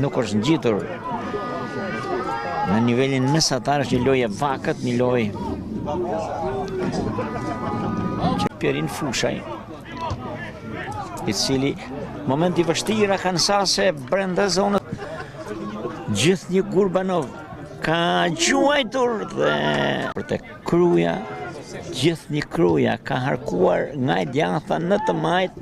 Nuk është ngjitur në nivelin mesatar, është një lojë e vakët, një lojë që Pierin Fushaj, i cili momenti vështira kanë sase brenda zonës. Gjithnjë Gurbanov ka gjuajtur dhe për të Kruja, gjithnjë Kruja ka harkuar nga e djatha në të majt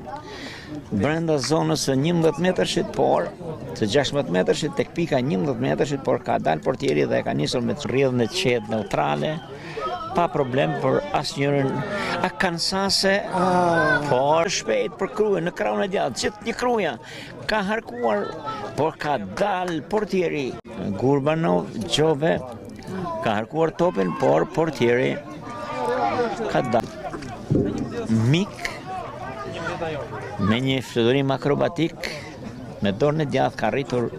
brenda zonës së 11 metrëshit, por të 16 metrëshit tek pika 11 metrëshit, por ka dalë portieri dhe ka nisur me rrjedhën e qetë neutrale pa problem për asnjërin akansase, por shpejt për Krujën në krahun e djathtë. Gjithnjë Kruja ka harkuar, por ka dalë portieri. Gurbanov Gjove ka harkuar topin, por portieri ka dalë. Mik me një fluturim akrobatik me dorën e djathtë ka arritur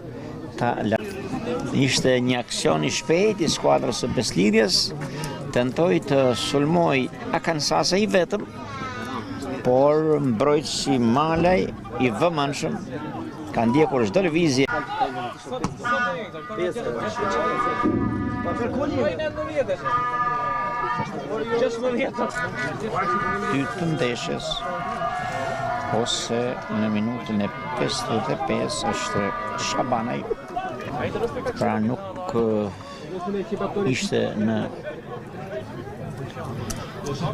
ta ishte një aksion i shpejt i skuadrës së Beslidjes, tentoi të sulmoj akansase i vetëm, por mbrojtësi Malaj i vëmendshëm ka ndjekur çdo lëvizje. Dytë ndeshjes ose në minutën e 55 është Shabanaj, pra nuk ishte në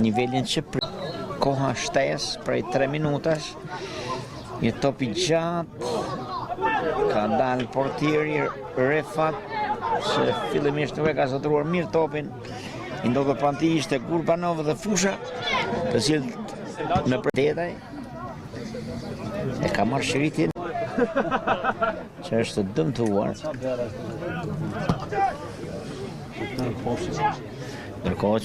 nivelin që koha shtes prej 3 minutash, një top i gjatë, ka dalë portieri Refat, se fillimisht nuk e ka zotruar mirë topin, i ndodhur pranë tij ishte Gurbanov dhe Fusha, të cilët në përdetaj e ka marrë shiritin që është dëmtuar. Ndërkohë